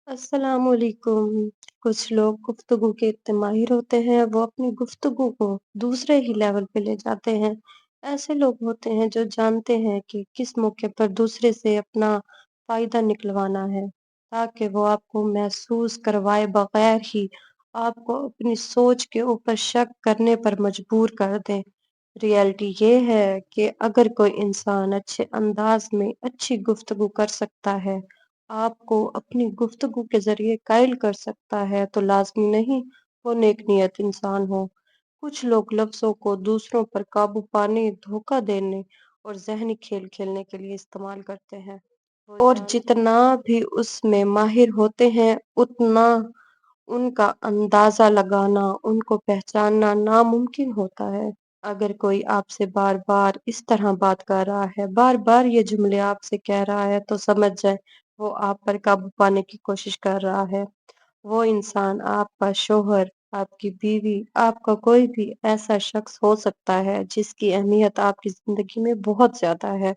السلام علیکم۔ کچھ لوگ گفتگو کے اتنے ماہر ہوتے ہیں وہ اپنی گفتگو کو دوسرے ہی لیول پہ لے جاتے ہیں۔ ایسے لوگ ہوتے ہیں جو جانتے ہیں کہ کس موقع پر دوسرے سے اپنا فائدہ نکلوانا ہے تاکہ وہ آپ کو محسوس کروائے بغیر ہی آپ کو اپنی سوچ کے اوپر شک کرنے پر مجبور کر دیں۔ ریئلٹی یہ ہے کہ اگر کوئی انسان اچھے انداز میں اچھی گفتگو کر سکتا ہے، آپ کو اپنی گفتگو کے ذریعے قائل کر سکتا ہے، تو لازمی نہیں وہ نیک نیت انسان ہو۔ کچھ لوگ لفظوں کو دوسروں پر قابو پانے، دھوکہ دینے اور ذہنی کھیل کھیلنے کے لیے استعمال کرتے ہیں، اور جتنا بھی اس میں ماہر ہوتے ہیں اتنا ان کا اندازہ لگانا، ان کو پہچاننا ناممکن ہوتا ہے۔ اگر کوئی آپ سے بار بار اس طرح بات کر رہا ہے، بار بار یہ جملے آپ سے کہہ رہا ہے، تو سمجھ جائے وہ آپ پر قابو پانے کی کوشش کر رہا ہے۔ وہ انسان آپ کا شوہر، آپ کی بیوی، آپ کا کوئی بھی ایسا شخص ہو سکتا ہے جس کی اہمیت آپ کی زندگی میں بہت زیادہ ہے۔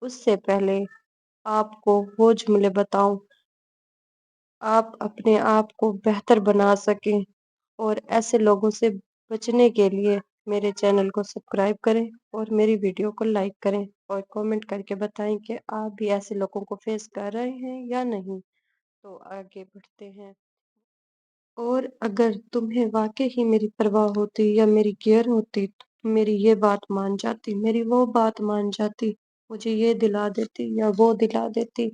اس سے پہلے آپ کو وہ جملے بتاؤں، آپ اپنے آپ کو بہتر بنا سکیں اور ایسے لوگوں سے بچنے کے لیے میرے چینل کو سبسکرائب کریں اور میری ویڈیو کو لائک کریں اور کامنٹ کر کے بتائیں کہ آپ بھی ایسے لوگوں کو فیس کر رہے ہیں یا نہیں۔ تو آگے بڑھتے ہیں۔ اور اگر تمہیں واقع ہی میری پرواہ ہوتی یا میری کیئر ہوتی تو تم میری یہ بات مان جاتی، میری وہ بات مان جاتی، مجھے یہ دلا دیتی یا وہ دلا دیتی۔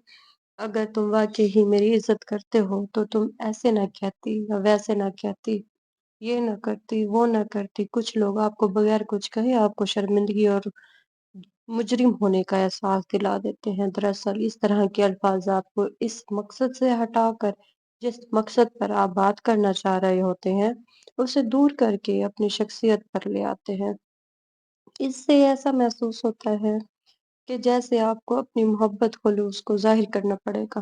اگر تم واقع ہی میری عزت کرتے ہو تو تم ایسے نہ کہتی یا ویسے نہ کہتی، یہ نہ کرتی، وہ نہ کرتی۔ کچھ لوگ آپ کو بغیر کچھ کہے آپ کو شرمندگی اور مجرم ہونے کا احساس دلا دیتے ہیں۔ دراصل اس طرح کے الفاظ آپ کو اس مقصد سے ہٹا کر جس مقصد پر آپ بات کرنا چاہ رہے ہوتے ہیں اسے دور کر کے اپنی شخصیت پر لے آتے ہیں۔ اس سے ایسا محسوس ہوتا ہے کہ جیسے آپ کو اپنی محبت خلوص کو ظاہر کرنا پڑے گا،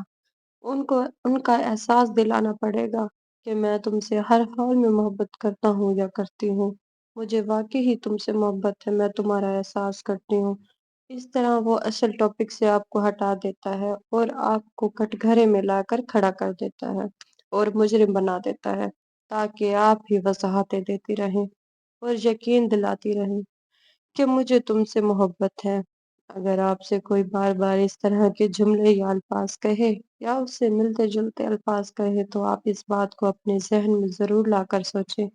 ان کا احساس دلانا پڑے گا کہ میں تم سے ہر حال میں محبت کرتا ہوں یا کرتی ہوں، مجھے واقعی ہی تم سے محبت ہے، میں تمہارا احساس کرتی ہوں۔ اس طرح وہ اصل ٹاپک سے آپ کو ہٹا دیتا ہے اور آپ کو کٹ گھرے میں لا کر کھڑا کر دیتا ہے اور مجرم بنا دیتا ہے، تاکہ آپ ہی وضاحتیں دیتی رہیں اور یقین دلاتی رہیں کہ مجھے تم سے محبت ہے۔ اگر آپ سے کوئی بار بار اس طرح کے جملے یا الفاظ کہے یا اس سے ملتے جلتے الفاظ کہے تو آپ اس بات کو اپنے ذہن میں ضرور لا کر سوچیں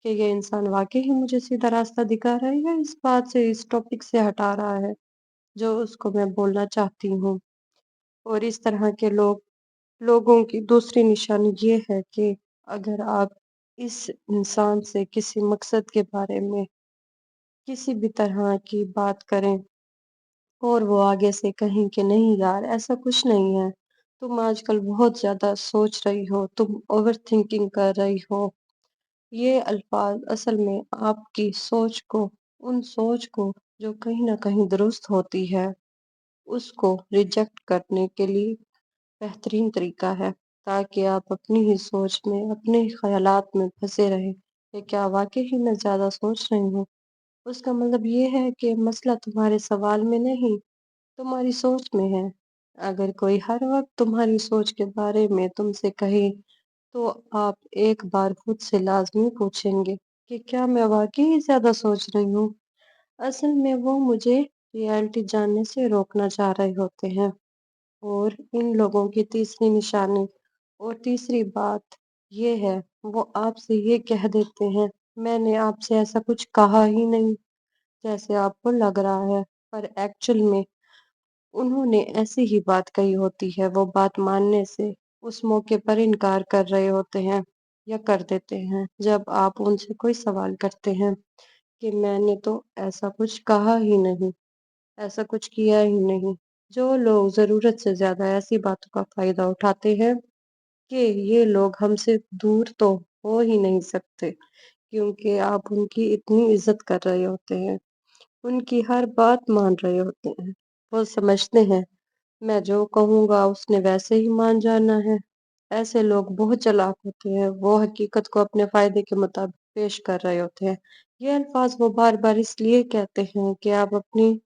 کہ یہ انسان واقعی ہی مجھے سیدھا راستہ دکھا رہا ہے یا اس بات سے، اس ٹاپک سے ہٹا رہا ہے جو اس کو میں بولنا چاہتی ہوں۔ اور اس طرح کے لوگوں کی دوسری نشانی یہ ہے کہ اگر آپ اس انسان سے کسی مقصد کے بارے میں کسی بھی طرح کی بات کریں اور وہ آگے سے کہیں کہ نہیں یار ایسا کچھ نہیں ہے، تم آج کل بہت زیادہ سوچ رہی ہو، تم اوور تھنکنگ کر رہی ہو، یہ الفاظ اصل میں آپ کی سوچ کو جو کہیں نہ کہیں درست ہوتی ہے اس کو ریجیکٹ کرنے کے لیے بہترین طریقہ ہے، تاکہ آپ اپنی ہی سوچ میں، اپنے ہی خیالات میں پھنسے رہیں کہ کیا واقعی ہی میں زیادہ سوچ رہی ہوں۔ اس کا مطلب یہ ہے کہ مسئلہ تمہارے سوال میں نہیں، تمہاری سوچ میں ہے۔ اگر کوئی ہر وقت تمہاری سوچ کے بارے میں تم سے کہے تو آپ ایک بار خود سے لازمی پوچھیں گے کہ کیا میں واقعی زیادہ سوچ رہی ہوں۔ اصل میں وہ مجھے ریئلٹی جاننے سے روکنا چاہ رہے ہوتے ہیں۔ اور ان لوگوں کی تیسری نشانی اور تیسری بات یہ ہے، وہ آپ سے یہ کہہ دیتے ہیں میں نے آپ سے ایسا کچھ کہا ہی نہیں، جیسے آپ کو لگ رہا ہے، پر ایکچوئل میں انہوں نے ایسی ہی بات کہی ہوتی ہے۔ وہ بات ماننے سے اس موقع پر انکار کر رہے ہوتے ہیں یا کر دیتے ہیں جب آپ ان سے کوئی سوال کرتے ہیں کہ میں نے تو ایسا کچھ کہا ہی نہیں، ایسا کچھ کیا ہی نہیں۔ جو لوگ ضرورت سے زیادہ ایسی باتوں کا فائدہ اٹھاتے ہیں کہ یہ لوگ ہم سے دور تو ہو ہی نہیں سکتے، کیونکہ آپ ان کی اتنی عزت کر رہے ہوتے ہیں، ان کی ہر بات مان رہے ہوتے ہیں۔ وہ سمجھتے ہیں میں جو کہوں گا اس نے ویسے ہی مان جانا ہے۔ ایسے لوگ بہت چلاک ہوتے ہیں، وہ حقیقت کو اپنے فائدے کے مطابق پیش کر رہے ہوتے ہیں۔ یہ الفاظ وہ بار بار اس لیے کہتے ہیں کہ آپ اپنی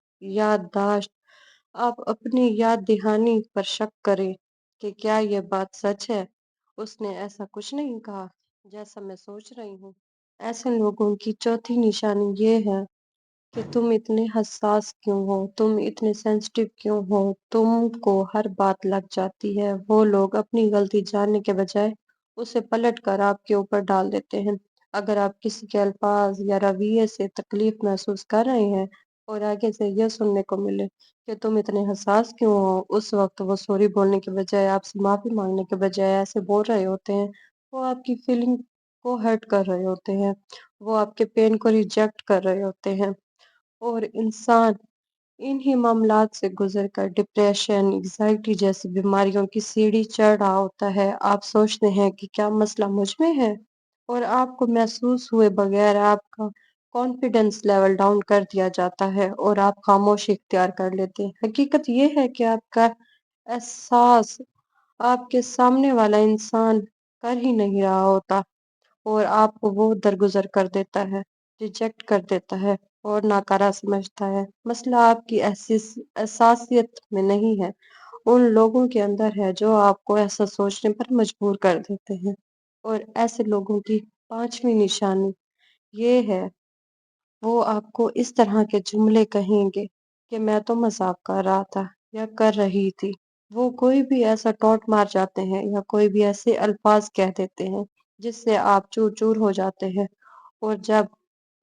یاد دہانی پر شک کریں کہ کیا یہ بات سچ ہے۔ اس نے ایسا کچھ نہیں کہا جیسا میں سوچ رہی ہوں۔ ایسے لوگوں کی چوتھی نشانی یہ ہے کہ تم اتنے حساس کیوں ہو، تم اتنے سینسٹیو کیوں ہو، تم کو ہر بات لگ جاتی ہے۔ وہ لوگ اپنی غلطی جاننے کے بجائے اسے پلٹ کر آپ کے اوپر ڈال دیتے ہیں۔ اگر آپ کسی کے الفاظ یا رویے سے تکلیف محسوس کر رہے ہیں اور آگے سے یہ سننے کو ملے کہ تم اتنے حساس کیوں ہو، اس وقت وہ سوری بولنے کے بجائے، آپ سے معافی مانگنے کے بجائے ایسے بول رہے ہوتے ہیں۔ وہ آپ کی فیلنگ کو ہرٹ کر رہے ہوتے ہیں، وہ آپ کے پین کو ریجیکٹ کر رہے ہوتے ہیں، اور انسان انہی معاملات سے گزر کر ڈپریشن، انگزائٹی جیسی بیماریوں کی سیڑھی چڑھ رہا ہوتا ہے۔ آپ سوچتے ہیں کہ کیا مسئلہ مجھ میں ہے، اور آپ کو محسوس ہوئے بغیر آپ کا کانفیڈنس لیول ڈاؤن کر دیا جاتا ہے اور آپ خاموشی اختیار کر لیتے ہیں۔ حقیقت یہ ہے کہ آپ کا احساس آپ کے سامنے والا انسان کر ہی نہیں رہا ہوتا، اور آپ کو وہ درگزر کر دیتا ہے، ریجیکٹ کر دیتا ہے اور ناکارہ سمجھتا ہے۔ مسئلہ آپ کی احساسیت میں نہیں ہے، ان لوگوں کے اندر ہے جو آپ کو ایسا سوچنے پر مجبور کر دیتے ہیں۔ اور ایسے لوگوں کی پانچویں نشانی یہ ہے، وہ آپ کو اس طرح کے جملے کہیں گے کہ میں تو مذاق کر رہا تھا یا کر رہی تھی۔ وہ کوئی بھی ایسا ٹونٹ مار جاتے ہیں یا کوئی بھی ایسے الفاظ کہہ دیتے ہیں جس سے آپ چور چور ہو جاتے ہیں، اور جب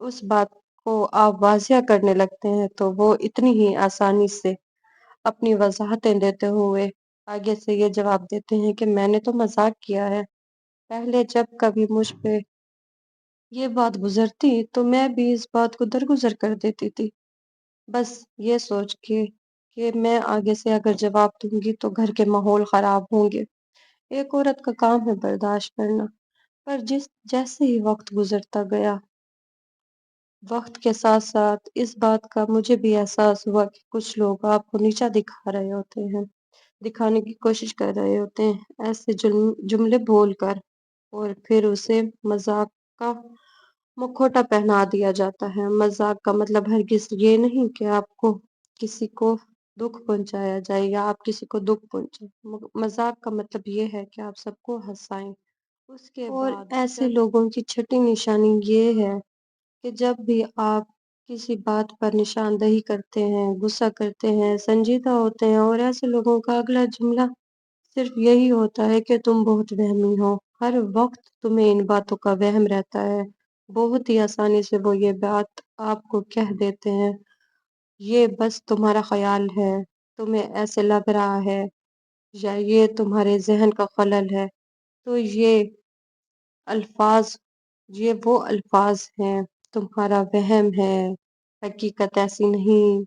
اس بات کو آپ واضح کرنے لگتے ہیں تو وہ اتنی ہی آسانی سے اپنی وضاحتیں دیتے ہوئے آگے سے یہ جواب دیتے ہیں کہ میں نے تو مذاق کیا ہے۔ پہلے جب کبھی مجھ پہ یہ بات گزرتی تو میں بھی اس بات کو درگزر کر دیتی تھی، بس یہ سوچ کے کہ میں آگے سے اگر جواب دوں گی تو گھر کے ماحول خراب ہوں گے۔ ایک عورت کا کام ہے برداشت کرنا، پر جیسے ہی وقت گزرتا گیا، وقت کے ساتھ ساتھ اس بات کا مجھے بھی احساس ہوا کہ کچھ لوگ آپ کو نیچا دکھا رہے ہوتے ہیں، دکھانے کی کوشش کر رہے ہوتے ہیں ایسے جملے بول کر، اور پھر اسے مذاق کا مکھوٹا پہنا دیا جاتا ہے۔ مذاق کا مطلب ہرگز یہ نہیں کہ آپ کو کسی کو دکھ پہنچایا جائے یا آپ کسی کو دکھ پہنچائیں۔ مذاق کا مطلب یہ ہے کہ آپ سب کو ہنسائیں۔ اس کے اور بعد ایسے لوگوں کی چھٹی نشانی یہ ہے کہ جب بھی آپ کسی بات پر نشاندہی کرتے ہیں، غصہ کرتے ہیں، سنجیدہ ہوتے ہیں، اور ایسے لوگوں کا اگلا جملہ صرف یہی ہوتا ہے کہ تم بہت وہمی ہو، ہر وقت تمہیں ان باتوں کا وہم رہتا ہے۔ بہت ہی آسانی سے وہ یہ بات آپ کو کہہ دیتے ہیں، یہ بس تمہارا خیال ہے، تمہیں ایسے لگ رہا ہے، یا یہ تمہارے ذہن کا خلل ہے۔ تو الفاظ یہ وہ الفاظ ہیں، تمہارا وہم ہے، حقیقت ایسی نہیں۔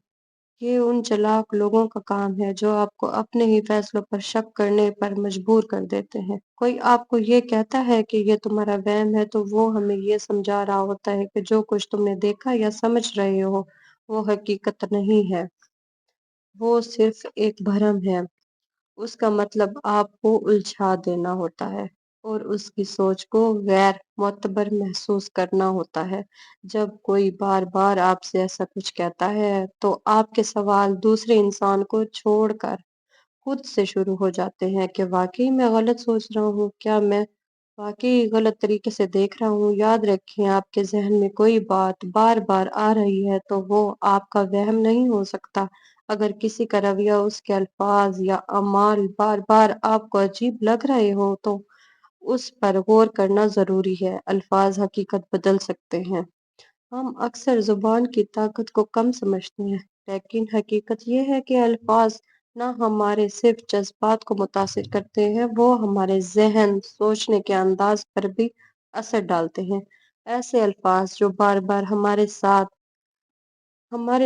یہ ان چلاک لوگوں کا کام ہے جو آپ کو اپنے ہی فیصلوں پر شک کرنے پر مجبور کر دیتے ہیں۔ کوئی آپ کو یہ کہتا ہے کہ یہ تمہارا وہم ہے تو وہ ہمیں یہ سمجھا رہا ہوتا ہے کہ جو کچھ تم نے دیکھا یا سمجھ رہے ہو وہ حقیقت نہیں ہے، وہ صرف ایک بھرم ہے۔ اس کا مطلب آپ کو الجھا دینا ہوتا ہے اور اس کی سوچ کو غیر معتبر محسوس کرنا ہوتا ہے۔ جب کوئی بار بار آپ سے ایسا کچھ کہتا ہے تو آپ کے سوال دوسرے انسان کو چھوڑ کر خود سے شروع ہو جاتے ہیں کہ واقعی میں غلط سوچ رہا ہوں، کیا میں واقعی غلط طریقے سے دیکھ رہا ہوں۔ یاد رکھیں، آپ کے ذہن میں کوئی بات بار بار آ رہی ہے تو وہ آپ کا وہم نہیں ہو سکتا۔ اگر کسی کا رویہ، اس کے الفاظ یا اعمال بار بار آپ کو عجیب لگ رہے ہو تو اس پر غور کرنا ضروری ہے۔ الفاظ حقیقت بدل سکتے ہیں۔ ہم اکثر زبان کی طاقت کو کم سمجھتے ہیں، لیکن حقیقت یہ ہے کہ الفاظ نہ ہمارے صرف جذبات کو متاثر کرتے ہیں، وہ ہمارے ذہن، سوچنے کے انداز پر بھی اثر ڈالتے ہیں۔ ایسے الفاظ جو بار بار ہمارے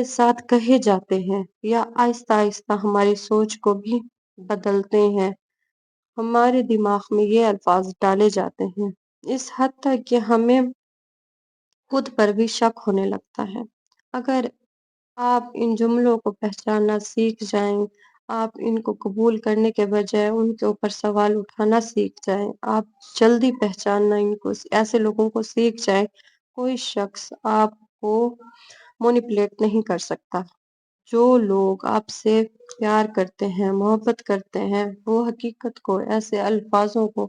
ساتھ کہے جاتے ہیں یا آہستہ آہستہ ہماری سوچ کو بھی بدلتے ہیں، ہمارے دماغ میں یہ الفاظ ڈالے جاتے ہیں اس حد تک کہ ہمیں خود پر بھی شک ہونے لگتا ہے۔ اگر آپ ان جملوں کو پہچاننا سیکھ جائیں، آپ ان کو قبول کرنے کے بجائے ان کے اوپر سوال اٹھانا سیکھ جائیں، آپ جلدی پہچاننا ایسے لوگوں کو سیکھ جائیں، کوئی شخص آپ کو مینیپولیٹ نہیں کر سکتا۔ جو لوگ آپ سے پیار کرتے ہیں، محبت کرتے ہیں، وہ حقیقت کو ایسے الفاظوں کو